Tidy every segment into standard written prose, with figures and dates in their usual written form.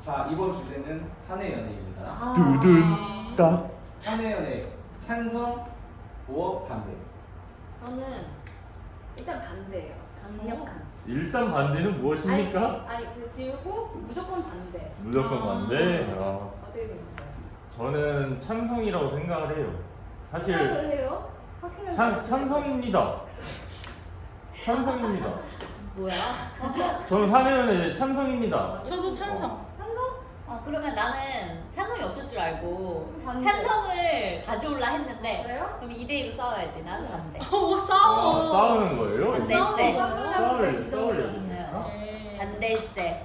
자, 이번 주제는 사내 연애입니다. 두둔딱. 사내 연애 찬성, or 반대. 저는 일단 반대예요. 강력한. 일단 반대는 무엇입니까? 아니 그 지우고 무조건 반대. 무조건 반대. 어떻게 생각해요? 저는 찬성이라고 생각을 해요. 사실 생각을 해요? 확실하게 찬성입니다. 찬성입니다. 뭐야? 저는 사내연애 찬성입니다. 저도 찬성. 찬성? 그러면 나는 찬성이 없을 줄 알고 반대. 찬성을 가져올라 했는데 그래요? 그럼 2대2로 싸워야지. 나는 반대. 싸워. 싸우는 거예요? 반대세. 싸울 얘기입니까? 네. 반대세.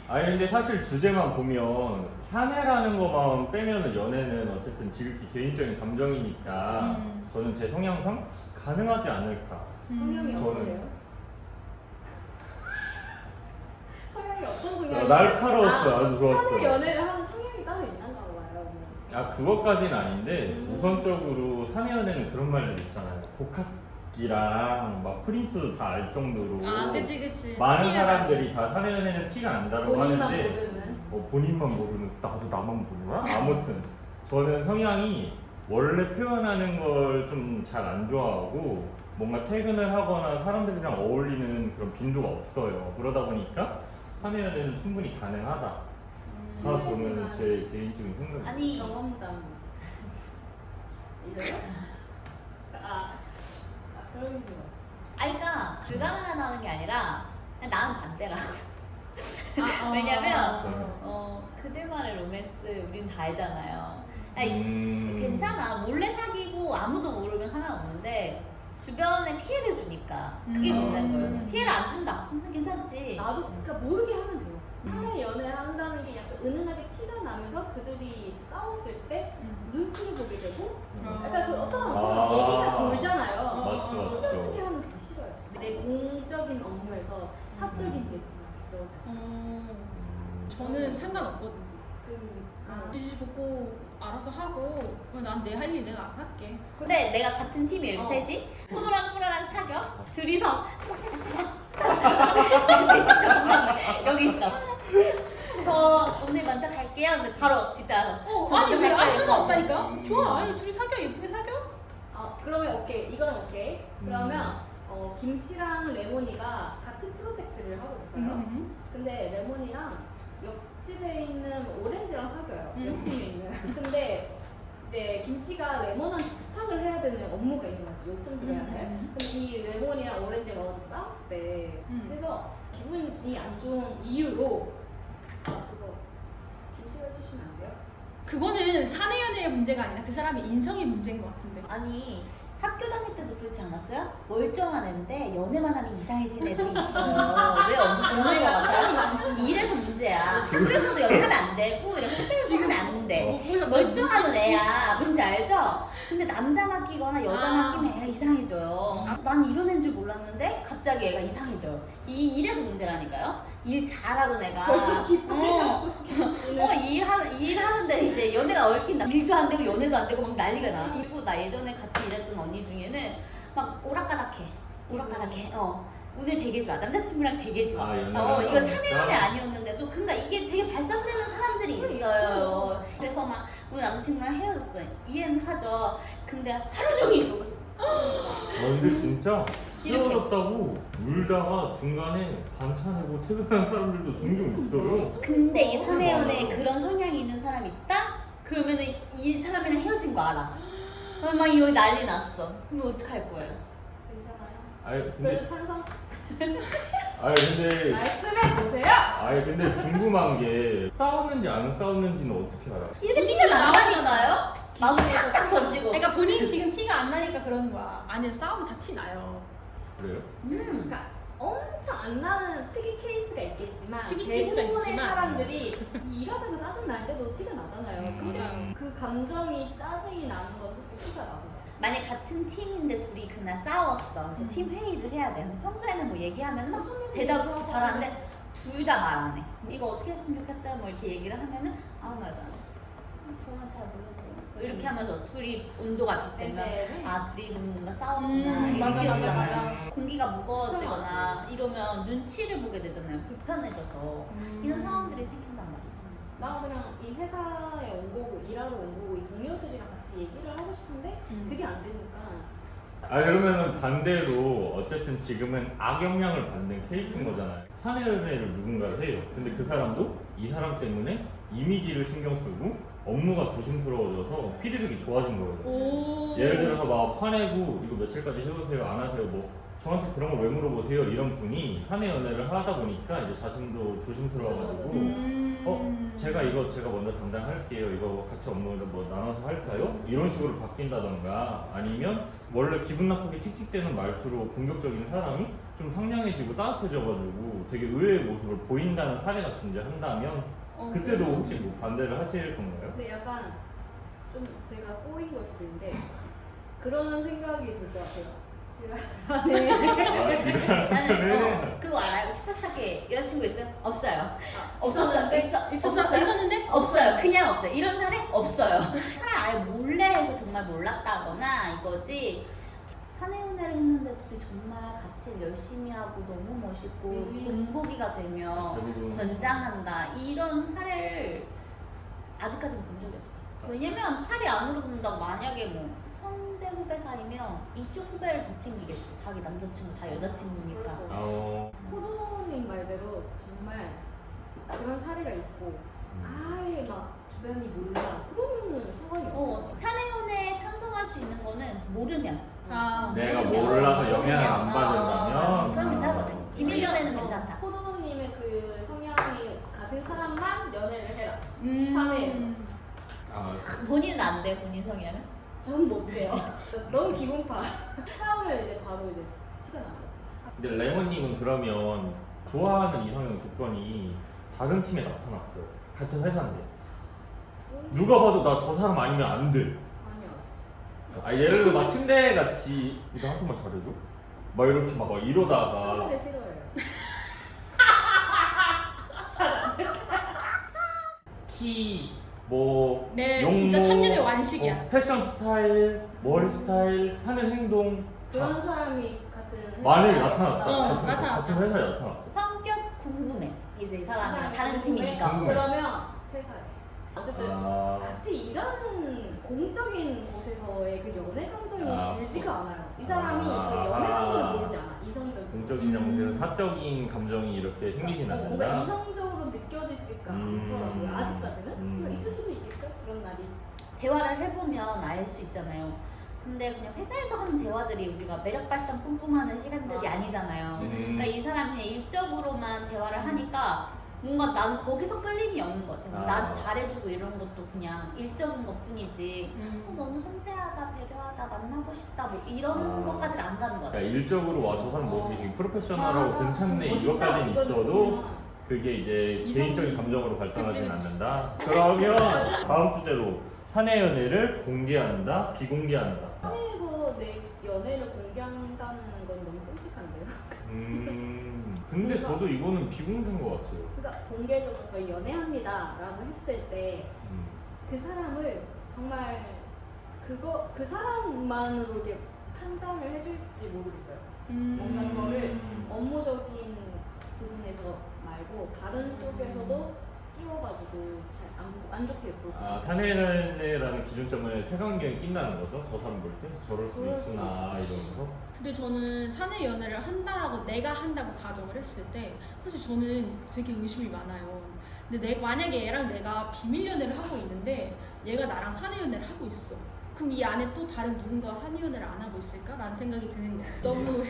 아니 근데 사실 주제만 보면 사내라는 것만 빼면은 연애는 어쨌든 지극히 개인적인 감정이니까 저는 제 성향상 가능하지 않을까. 성향이 저는- 어떠세요? 성향이 어떤 성향이? 날카로웠어요. 아주 좋았어요. 사내 연애를 하는 성향이 따로 있는가 봐요. 그것까지는 아닌데 우선적으로 사내 연애는 그런 말들 있잖아요. 복학기랑 막 프린트도 다 알 정도로 그치. 많은 티가 사람들이 다 사내 연애는 티가 난다고 본인만 하는데 모르는. 본인만 모르는 나도 나만 모르나? 아무튼 저는 성향이 원래 표현하는 걸 좀 잘 안 좋아하고 뭔가 퇴근을 하거나 사람들이랑 어울리는 그런 빈도가 없어요. 그러다 보니까 사내 연애는 충분히 가능하다. 다 저는 제 개인적인 생각입니다. 아니 경험담. 이래요? 그런 거. 그러니까 불가능하다는 게 아니라 그냥 나는 반대라고. 왜냐면 그들만의 로맨스 우린 다 알잖아요. 아니, 괜찮아. 몰래 사귀고 아무도 모르면 상관없는데 주변에 피해를 주니까 그게 문제인 거예요. 피해를 안 준다. 그럼 괜찮지. 나도 그러니까 모르게 하면 돼요. 사내 연애를 한다는 게 약간 은은하게 티가 나면서 그들이 싸웠을 때 눈치를 보게 되고 약간 그 어떤 얘기가 돌잖아요. 맞죠, 신경 쓰게 맞죠. 하면 되게 싫어요. 내 공적인 업무에서 사적인 게 들어오잖아요. 저는 상관없거든요. 아, 지지 보고 알아서 하고 난 내 할 일 내가 알아서 할게. 근데 내가 같은 팀이 이렇게 셋이 포도랑 꾸라랑 사겨 둘이서 여기 있어. 저 오늘 먼저 갈게요. 근데 바로 뒷따라서 저 아니 먼저 왜 갈게요. 아무 이거. 없다니까? 좋아. 아니 둘이 사겨 예쁘게 사겨? 그러면 오케이. 이건 오케이. 그러면 김 씨랑 레몬이가 같은 프로젝트를 하고 있어요. 근데 레몬이랑 옆집에 있는 오렌지랑 사귀어요. 옆집에 있는. 근데 이제 김 씨가 레몬한테 부탁을 해야 되는 업무가 있는 거지. 요청 드려야 해. 근데 이 레몬이랑 오렌지가 어제 싸웠대. 그래서 기분이 안 좋은 이유로 그거 김 씨가 해주시면 안 돼요? 그거는 사내 연애의 문제가 아니라 그 사람의 인성의 문제인 것 같은데. 아니 학교 다닐 때도 그렇지 않았어요? 멀쩡한 애인데 연애만 하면 이상해진 애들이 있어요. 왜 없는 것 같아요? 이래서 문제야. 학교에서도 연애하면 안 되고 이렇게 회사에서 하면 안 돼. 멀쩡한 애야. 뭔지 알죠? 근데 남자 맡기거나 여자 맡기면 애가 이상해져요. 난 이런 애인 줄 몰랐는데 갑자기 애가 이상해져요. 이래서 문제라니까요? 일 잘하던 애가 벌써 기분이 일하는데 이제 연애가 얽힌다. 일도 안 되고 연애도 안 되고 막 난리가 나. 그리고 나 예전에 같이 일했던 언니 중에는 막 오락가락해. 오늘 되게 좋아. 남자친구랑 되게 좋아. 이거 사내 연애 아니었는데도 근데 이게 되게 발산되는 사람들이 있어요. 그래서 막 오늘 남자친구랑 헤어졌어. 이해는 하죠. 근데 하루 종일 이러고 있어. 근데 진짜 이렇게. 헤어졌다고 울다가 중간에 반찬하고 퇴근하는 사람들도 종종 있어요. 근데 이 사내 연애에 그런 성향이 있는 사람이 있다? 그러면은 이 사람이랑 헤어진 거 알아. 막 여기 난리 났어. 그럼 어떡할 거예요? 괜찮아요? 아니 그래도 근데 찬성? 근데 말씀해 보세요. 근데 궁금한 게 싸웠는지 안 싸웠는지는 어떻게 알아? 이렇게 티가 난다니까요? 마구 탁탁 던지고. 그러니까 본인이 지금 티가 안 나니까 그러는 거야. 아니 싸우면 다 티 나요. 그래요? 그러니까 엄청 안 나는 특이 케이스가 있겠지만 특이 케이스가 대부분의 있지만. 사람들이 일하다가 짜증 날 때도 티가 나잖아요. 근데 맞아요. 그 감정이 짜증이 나는 건 티가 나고. 만약 같은 팀인데 둘이 그날 싸웠어. 이제 팀 회의를 해야 돼. 평소에는 뭐 얘기하면 막 대답을 잘하는데 둘 다 말 안 해. 이거 어떻게 했으면 좋겠어요? 뭐 이렇게 얘기를 하면은 아무 말도 안 해. 저는 잘 몰랐대요. 뭐 이렇게 하면서 둘이 온도가 비슷하면 네. 아 둘이 뭔가 싸웠구나 이게 맞아, 맞아, 느껴지잖아요. 맞아. 공기가 무거워지거나 이러면 눈치를 보게 되잖아요. 불편해져서 이런 상황들이 생긴단 말이에요. 나 그냥 이 회사에 온 거고 일하러 온 거고 이 동료들이랑 같이 얘기를 하고 싶은데 그게 안 되니까 아 그러면은 반대로 어쨌든 지금은 악영향을 받는 케이스인 거잖아요. 사내연애를 누군가를 해요. 근데 그 사람도 이 사람 때문에 이미지를 신경 쓰고 업무가 조심스러워져서 피드백이 좋아진 거예요. 오. 예를 들어서 막 화내고 이거 며칠까지 해보세요 안 하세요 뭐 저한테 그런 걸 왜 물어보세요 이런 분이 사내 연애를 하다 보니까 이제 자신도 조심스러워가지고 제가 먼저 담당할게요 이거 같이 업무를 뭐 나눠서 할까요? 이런 식으로 바뀐다던가 아니면 원래 기분 나쁘게 틱틱대는 말투로 공격적인 사람이 좀 상냥해지고 따뜻해져가지고 되게 의외의 모습을 보인다는 사례가 존재한다면 그때도 혹시 뭐 반대를 하실 건가요? 근데 약간 좀 제가 꼬인 걸 수도 있는데 그런 생각이 들 것 같아요. 제가 네. 나는 그거 알아요? 초파스하게 여자친구 있어요? 없어요. 있었는데? 없어요. 그냥 없어요. 이런 사례 없어요. 차라리 아예 몰래 해서 정말 몰랐다거나 이거지. 사내 연애를 했는데 둘이 정말 같이 열심히 하고 너무 멋있고 본보기가 되면 대부분 권장한다 이런 사례를 아직까지는 본 적이 없어요. 왜냐면 팔이 안으로 붙는다고 만약에 뭐 선배 후배 사이면 이쪽 후배를 더 챙기겠지. 자기 남자친구 다 여자친구니까. 호동님 말대로 정말 그런 사례가 있고 아예 막 주변이 몰라 그러면은 상관이 없어. 사내 연애에 참석할 수 있는 거는 모르면. 내가 모르면, 몰라서 영향을 모르면. 안 받는다면 그럼 괜찮거든. 비밀 연애는 괜찮다. 호동님의 그 성향이 같은 사람만 연애를 해라. 사내에서. 본인은 안 돼, 본인 성향은? 전 못해요. 너무 기분파. 싸우면 이제 바로 이제 티가 나는 거지. 근데 레몬님은 그러면 좋아하는 이상형 조건이 다른 팀에 나타났어요. 같은 회사인데 누가 봐도 나 저 사람 아니면 안 돼. 아니요. 예를 들어 막 침대 같이 이거 한 번만 잘해줘. 막 이렇게 막 이러다가 친구를 싫어해요. 키, 뭐 네, 용모, 진짜 천년의 완식이야. 패션 스타일, 머리 스타일, 하는 행동 그런 사람이 같은 만약에 회사에 나타났다. 있다면 같은 회사에 나타났어. 성격 궁금해. 이제 이 사람이랑 사람이 다른 궁금해? 팀이니까. 궁금해. 그러면 회사에. 어쨌든 아, 같이 일하는 공적인 곳에서의 그 연애 감정이 아. 들지가 않아요. 이 사람이 아. 그 연애성으로 보이지 않아. 이성적으로. 공적인 장소에서 사적인 감정이 이렇게 생기진 뭔가 않는다. 이성적으로 느껴지지가 않더라고요. 아직까지는. 있을 수도 있겠죠. 그런 날이. 대화를 해보면 알 수 있잖아요. 근데 그냥 회사에서 하는 대화들이 우리가 매력 발산 뿜뿜하는 시간들이 아니잖아요. 그러니까 이 사람이 그냥 일적으로만 대화를 하니까 뭔가 나는 거기서 끌림이 없는 것 같아요. 나한테 잘해주고 이런 것도 그냥 일적인 것 뿐이지 너무 섬세하다, 배려하다, 만나고 싶다 뭐 이런 것까지는 안 가는 것 그러니까 같아요. 일적으로 와 저 사람 모습이 되게 프로페셔널하고 괜찮네 멋있다, 이것까지는 이건 있어도 좋지만 그게 이제 이성- 개인적인 감정으로 발전하지는 그치. 않는다. 그러면 다음 주제로 사내 연애를 공개한다, 비공개한다. 사내에서 내 연애를 공개한다는 건 너무 끔찍한데요. 근데 뭔가- 저도 이거는 비공개인 것 같아요. 그러니까 공개적으로 저희 연애합니다라고 했을 때 그 사람을 정말 그 사람만으로 이렇게 판단을 해줄지 모르겠어요. 뭔가 저를 업무적인 부분에서 말고 다른 쪽에서도 끼워가지고 잘 안 좋게 볼 것 사내 연애라는 기준점을 색안경에 낀다는 거죠? 저 사람 볼 때? 저럴 수 그럴 수 있구나 이러면서. 근데 저는 사내 연애를 한다라고 내가 한다고 가정을 했을 때 사실 저는 되게 의심이 많아요. 근데 만약에 얘랑 내가 비밀 연애를 하고 있는데 얘가 나랑 사내 연애를 하고 있어. 그럼 이 안에 또 다른 누군가가 사내 연애를 안 하고 있을까라는 생각이 드는 거예요. 너무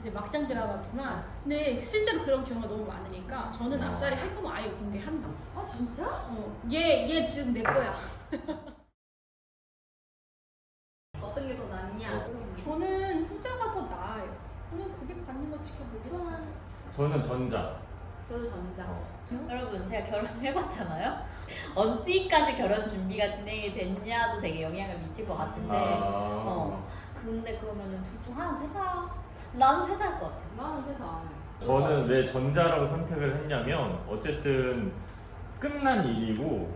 이제 막장 드라마지만 근데 실제로 그런 경우가 너무 많으니까 저는 아싸리 할 거면 아예 공개한다. 같아요. 아 진짜? 얘 지금 내 거야. 어떤 게 더 낫냐? 저는 후자가 더 나아요. 저는 고객 받는 거 지켜보겠어. 저는 전자. 저도 전자. 여러분 제가 결혼을 해봤잖아요. 어디까지 결혼 준비가 진행이 됐냐도 되게 영향을 미칠 것 같은데 근데 그러면은 둘 중 하나는 퇴사. 나는 퇴사할 것 같아. 나는 퇴사 안 해. 저는 왜 전자라고 선택을 했냐면 어쨌든 끝난 일이고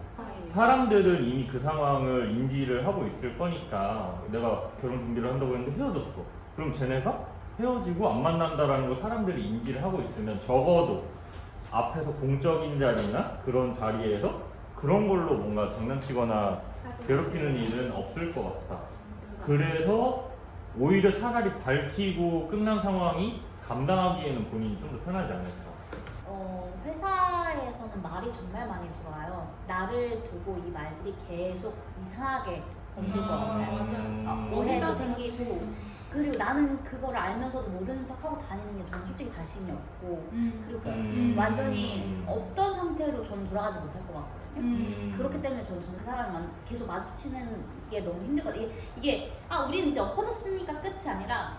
사람들은 이미 그 상황을 인지를 하고 있을 거니까 내가 결혼 준비를 한다고 했는데 헤어졌어. 그럼 쟤네가 헤어지고 안 만난다라는 걸 사람들이 인지를 하고 있으면 적어도 앞에서 공적인 자리나 그런 자리에서 그런 걸로 뭔가 장난치거나 괴롭히는 일은 없을 것 같다. 그래서 오히려 차라리 밝히고 끝난 상황이 감당하기에는 본인이 좀 더 편하지 않을까. 회사에서는 말이 정말 많이 돌아요. 나를 두고 이 말들이 계속 이상하게 번질 것 같아요. 오해도 생기고. 그리고 나는 그걸 알면서도 모르는 척하고 다니는 게 저는 솔직히 자신이 없고 그리고 완전히 없던 상태로 저는 돌아가지 못할 것 같거든요. 그렇기 때문에 저는 그 사람을 계속 마주치는 게 너무 힘들거든요. 이게 우리는 이제 엎어졌으니까 끝이 아니라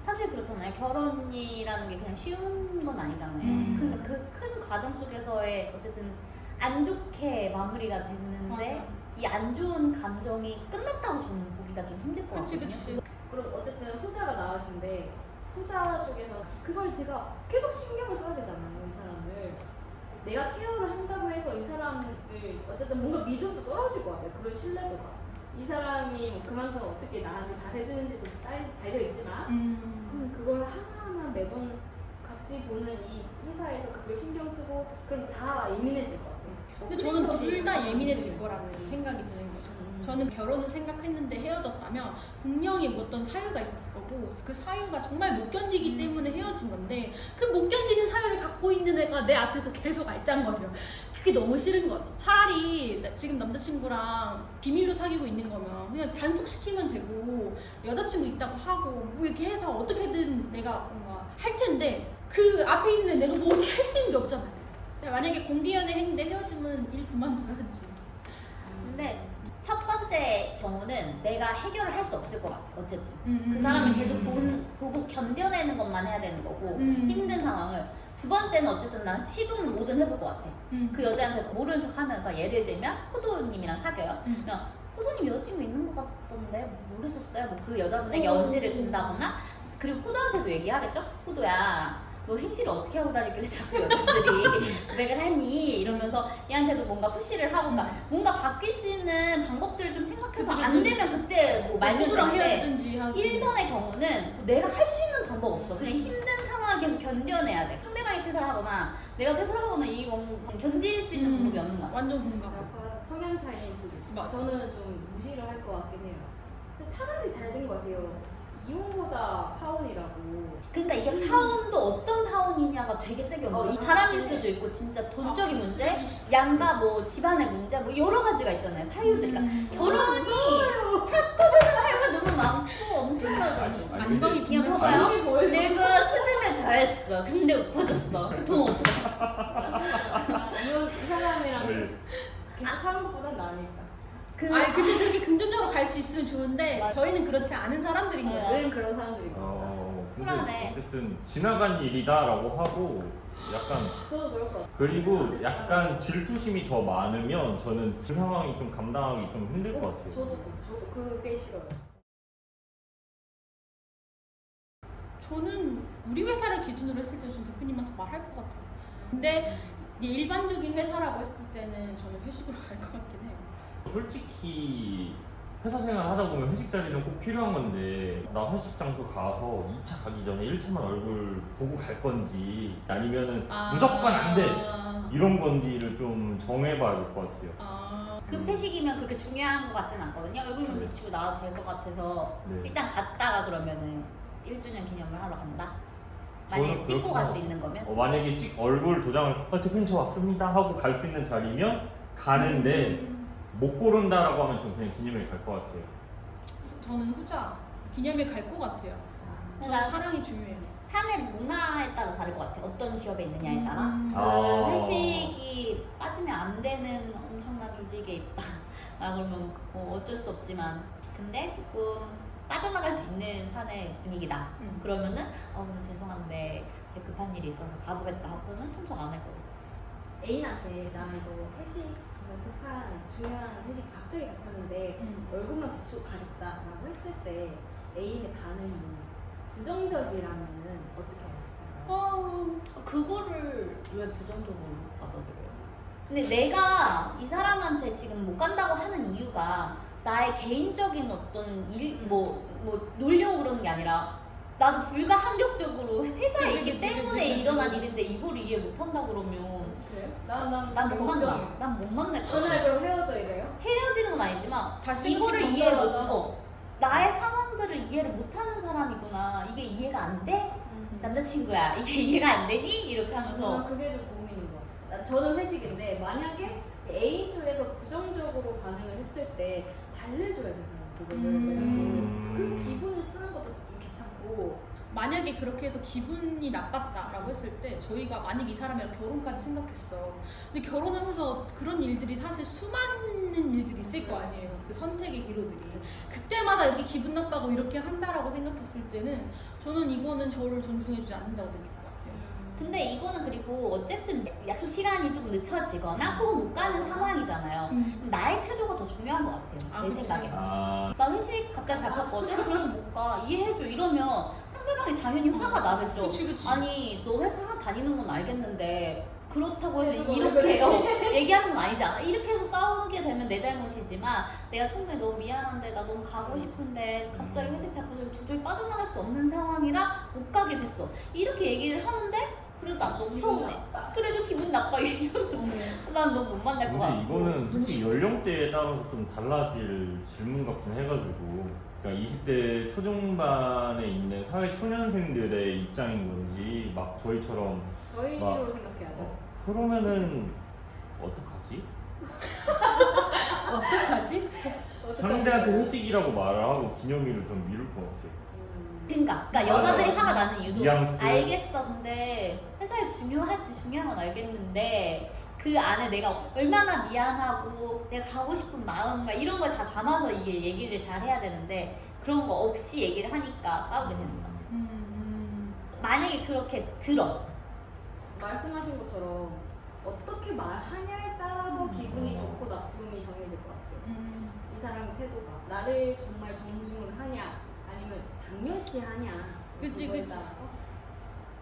사실 그렇잖아요. 결혼이라는 게 그냥 쉬운 건 아니잖아요. 그러니까 그 큰 과정 속에서의 어쨌든 안 좋게 마무리가 됐는데 맞아. 이 안 좋은 감정이 끝났다고 저는 보기가 좀 힘들 것 같거든요. 그치. 그럼 어쨌든 후자가 나으신데 후자 쪽에서 그걸 제가 계속 신경을 써야 되잖아요. 이 사람을 내가 케어를 한다고 해서 이 사람을 어쨌든 뭔가 믿음도 떨어질 것 같아요. 그런 신뢰도가 이 사람이 뭐 그만큼 어떻게 나한테 잘해주는지도 달려있지만 그걸 하나하나 매번 같이 보는 이 회사에서 그걸 신경 쓰고 그럼 다 예민해질 것 같아요. 근데 저는 둘 다 예민해질 거라는 생각이 드는 거죠. 저는 결혼을 생각했는데 헤어졌다면 분명히 어떤 사유가 있었을 거고 그 사유가 정말 못 견디기 때문에 헤어진 건데 그 못 견디는 사유를 갖고 있는 애가 내 앞에서 계속 알짱거려. 그게 너무 싫은 거죠. 차라리 지금 남자친구랑 비밀로 사귀고 있는 거면 그냥 단속시키면 되고 여자친구 있다고 하고 뭐 이렇게 해서 어떻게든 내가 뭔가 할 텐데 그 앞에 있는 애 내가 뭐 어떻게 할 수 있는 게 없잖아요. 만약에 공개연애 했는데 헤어지면 일 그만둬야지. 근데 첫 번째 경우는 내가 해결을 할 수 없을 것 같아. 어쨌든 그 사람을 계속 보고 견뎌내는 것만 해야 되는 거고 힘든 상황을. 두 번째는 어쨌든 난 시도는 뭐든 해볼 것 같아. 그 여자한테 모르는 척하면서 예를 들면 호도님이랑 사귀어요. 그냥 호도님 여자친구 있는 것 같던데 뭐 모르셨어요? 뭐 그 여자분에게 언지를 준다거나 그리고 호도한테도 얘기하겠죠? 호도야 너 행실을 어떻게 하고 다니길래 자꾸 여자들이 고백을 하니? 이러면서 얘한테도 뭔가 푸시를 하고 뭔가 바뀔 수 있는 방법들을 좀 생각해서 안 되면 그때 뭐 말면 호도랑 되는데 헤어지든지 하고 1번의 경우는 내가 할 수 있는 방법 없어. 그냥 힘든 상황을 계속 견뎌내야 돼. 상대방이 퇴사를 하거나 내가 퇴사를 하거나 이 견딜 수 있는 방법이 없는 거야. 완전 공감. 약간 성향 차이일 수도 있어. 맞아. 저는 좀 무시를 할 것 같긴 해요. 근데 차라리 잘 된 것 같아요. 이혼보다 파혼이라고. 그러니까 이게 파혼도 어떤 파혼이냐가 되게 세게 오는 거야. 사람일 수도 있고 진짜 돈적인 문제, 양가 뭐 집안의 문제, 뭐 여러 가지가 있잖아요. 사유들. 그러니까 결혼이 파토되는 사유가 너무 많고 엄청나게. 안경이 그냥 분명 봐봐요. 내가 스드메 다 했어. 근데 엎어졌어. 돈 어떻게? 이 사람이랑 계속 사는 것보단 나으니까. 아니 근데 그렇게 금전적으로 갈 수 있으면 좋은데 저희는 그렇지 않은 사람들인 거예요. 왜 그런 사람들이 있고. 근데 불안해. 어쨌든 지나간 일이다라고 하고 약간 저도 그럴 것 같아요. 그리고 약간 질투심이 더 많으면 저는 그 상황이 좀 감당하기 좀 힘들 것 같아요. 저도 그게 싫어요. 저는 우리 회사를 기준으로 했을 때 저는 대표님한테 말할 것 같아요. 근데 일반적인 회사라고 했을 때는 저는 회식으로 갈 것 같긴 해요. 솔직히 회사 생활 하다 보면 회식 자리는 꼭 필요한 건데 나 회식 장소 가서 2차 가기 전에 1차만 얼굴 보고 갈 건지 아니면은 무조건 안 돼 이런 건지를 좀 정해봐야 될 것 같아요. 그 회식이면 그렇게 중요한 것 같진 않거든요. 얼굴만 비추고 나와도 될 것 같아서 네. 일단 갔다가 그러면은 1주년 기념을 하러 간다? 저는 만약에 찍고 그렇구나. 갈 수 있는 거면? 만약에 얼굴 도장을 대표님 저 왔습니다 하고 갈 수 있는 자리면 가는데 못 고른다라고 하면 저는 그냥 기념일 갈 것 같아요. 저는 후자 기념일 갈 것 같아요. 저는 나 사랑이 중요해요. 사내 문화에 따라 다를 것 같아. 어떤 기업에 있느냐에 따라. 아. 회식이 빠지면 안 되는 엄청난 조직에 있다. 그러면 뭐 어쩔 수 없지만 근데 조금 빠져나갈 수 있는 사내 분위기다. 그러면은 죄송한데 제 급한 일이 있어서 가보겠다 하고는 참석 안 할 거예요. 애인한테 나 이거 회식 정말 급한 중요한 회식 갑자기 잡혔는데 얼굴만 비추고 가겠다라고 했을 때 애인의 반응이 부정적이라면은 어떻게 할까요? 그거를 왜 부정적으로 받아들여요? 근데 내가 이 사람한테 지금 못 간다고 하는 이유가 나의 개인적인 어떤 뭐 놀려고 그러는 게 아니라 나도 불가항력적으로 회사에 있기 때문에 일어난 일인데 이걸 이해 못 한다 그러면 그래요? 난 난 못 만나. 난 못 만날 거야. 그날 그럼 헤어져 이래요? 헤어지는 건 아니지만 다시 이거를 생각해 이해 못 정리하자. 나의 상황들을 이해를 못하는 사람이구나. 이게 이해가 안 돼? 남자친구야. 이게 이해가 안 되니? 이렇게 하면서 저는 그게 좀 고민인 것 같아요. 저는 회식인데 만약에 A 쪽에서 부정적으로 반응을 했을 때 달래줘야 되잖아요. 그거를 그 기분을 쓰는 것도 좀 귀찮고. 만약에 그렇게 해서 기분이 나빴다라고 했을 때 저희가 만약에 이 사람이랑 결혼까지 생각했어. 근데 결혼하면서 그런 일들이 사실 수많은 일들이 있을 거 아니에요. 그 선택의 기로들이. 그때마다 이렇게 기분 나빠고 이렇게 한다라고 생각했을 때는 저는 이거는 저를 존중해주지 않는다고 느낄 것 같아요. 근데 이거는 그리고 어쨌든 약속 시간이 좀 늦춰지거나 혹은 못 가는 상황이잖아요. 나의 태도가 더 중요한 것 같아요. 아, 내 그치. 생각에. 아, 나 회식 갑자기 잡혔거든? 그래서 못 가. 이해해줘. 이러면 상대방이 당연히 화가 나겠죠. 그치. 아니, 너 회사 다니는 건 알겠는데 그렇다고 해서 그래도 이렇게 그래. 얘기하는 건 아니잖아. 이렇게 해서 싸우게 되면 내 잘못이지만 내가 충분히 너무 미안한데 나 너무 가고 싶은데 갑자기 회식 잡혀서 도저히 빠져나갈 수 없는 상황이라 못 가게 됐어. 이렇게 얘기를 하는데 그래도 난 너무 서운해. 그래도 기분 나빠. 이러면서 난 너무 못 만날 것 근데 같고. 이거는 솔직히 연령대에 따라서 좀 달라질 질문 같긴 해가지고, 그러니까 20대 초중반에 있는 사회 초년생들의 입장인 건지 막 저희처럼 저희로 막, 생각해야죠. 그러면은 어떡하지? 어떡하지? 상대한테 회식이라고 말을 하고 기념일을 좀 미룰 것 같아요. 그러니까 여자들이 화가 나는 이유도 뉘앙스. 알겠어. 근데 회사에 중요한 건 알겠는데 그 안에 내가 얼마나 미안하고 내가 가고 싶은 마음과 이런 걸 다 담아서 이게 얘기를 잘 해야 되는데 그런 거 없이 얘기를 하니까 싸우게 되는 것 같아요. 만약에 그렇게 들어. 말씀하신 것처럼 어떻게 말하냐에 따라서 기분이 좋고 나쁨이 정해질 것 같아요. 이 사람의 태도가 나를 정말 존중을 하냐 아니면 당연시하냐. 그치, 그거에 그치. 따라서.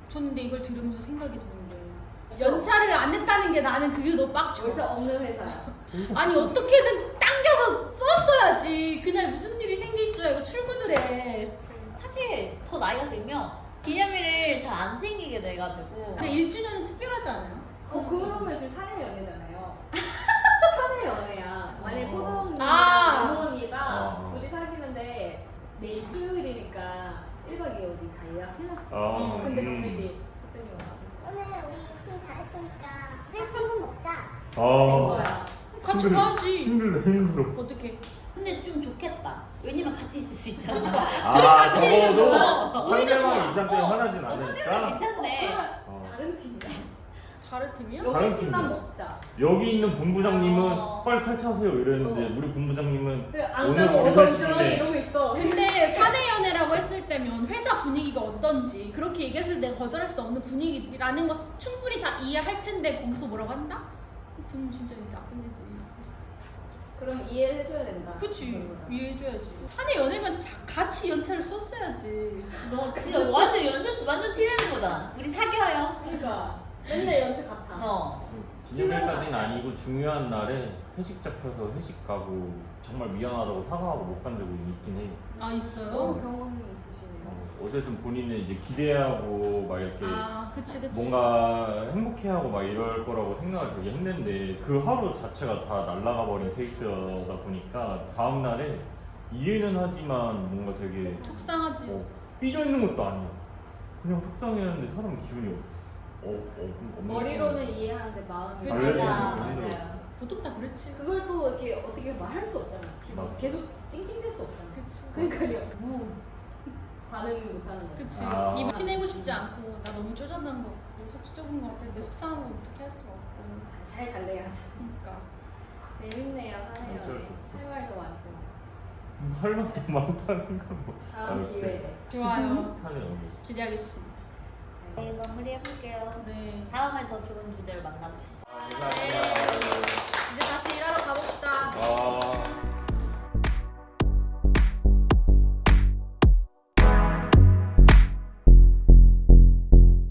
저는 근데 이걸 들으면서 생각이 드는 게 연차를 안 냈다는 게 나는 그게 더 빡쳐. 월세 없는 회사야. 아니 어떻게든 당겨서 썼어야지. 그날 무슨 일이 생길 줄 알고 출근을 해. 사실 더 나이가 들면 기념일을 잘 안 챙기게 돼가지고 근데 1주년은 특별하지 않아요? 그러면 지금 사내 연애잖아요. 사내 연애야. 만약에 호동 아. 언니가 둘이 사귀는데 내일 수요일이니까 1박 2일 어디 다 예약해놨어. 근데 갑자기 대표님 와가지고 오늘 우리 좀 잘했으니까 회식 한번 먹자. 된 아, 거야. 같이 가야지. 힘들어. 어떻게? 근데 좀 좋겠다. 왜냐면 같이 있을 수 있잖아. 아, 적어도 오히려 상대방의 좋아. 입장 때문에 화나진 상대방 않으니까. 괜찮네. 어. 다른 팀이야. 다른 팀이요? 다른 여기 팀만 팀이야. 먹자. 여기 있는 본부장님은 어. 빨리 탈퇴하세요 이랬는데 우리 본부장님은 안 오늘 가고 우리 어서 회식인데. 들어 이러고 있어. 근데 사내 연애라고 했을 때면 회사 분위기가 어떤지 그렇게 얘기했을 때 거절할 수 없는 분위기라는 거 충분히 다 이해할 텐데 거기서 뭐라고 한다? 그럼 진짜 나쁜 일이지. 그럼 이해를 해줘야 된다. 그치 그런 거잖아. 이해해줘야지. 사내 연애면 다 같이 연차를 썼어야지. 너 진짜 완전 티내는 거잖아. 우리 사귀어요. 그러니까 맨날 연습 같아. 기념일까지는 아니고 중요한 날에 회식 잡혀서 회식 가고 정말 미안하다고 사과하고 못 간 적이 있긴 해. 아 있어요? 너무 경험이 있으시네요. 어쨌든 본인은 이제 기대하고 막 이렇게 아 그치. 뭔가 행복해하고 막 이럴 거라고 생각을 되게 했는데 그 하루 자체가 다 날아가 버린 케이스다 보니까 다음 날에 이해는 하지만 뭔가 되게 속상하지. 삐져 있는 것도 아니야. 그냥 속상해하는데 사람 기분이 없는 머리로는 이해하는데 마음이 그치. 알려주지. 맞아요. 보통 다 그렇지. 그걸 또 이렇게 어떻게 말할 수 없잖아. 맞아. 계속 찡찡댈 수 없잖아. 그치. 그러니까요. 반응을 못하는 거지. 그치. 아. 입을 티내고 싶지 않고 나 너무 쪼잔한 거 같고 좁은 거 같은데 속상한 건 어떻게 할 수가 없고. 잘 달래야지. 그러니까. 재밌네요, 사내요. 어쩔 수 없어. 할 말도 많지만. 할 말도 많다는 건 뭐. 다음 기회에. 좋아요. 사내 연애. 기대하겠습니다. 네, 마무리해볼게요. 네. 다음에 더 좋은 주제를 만나봅시다. 감사합니다.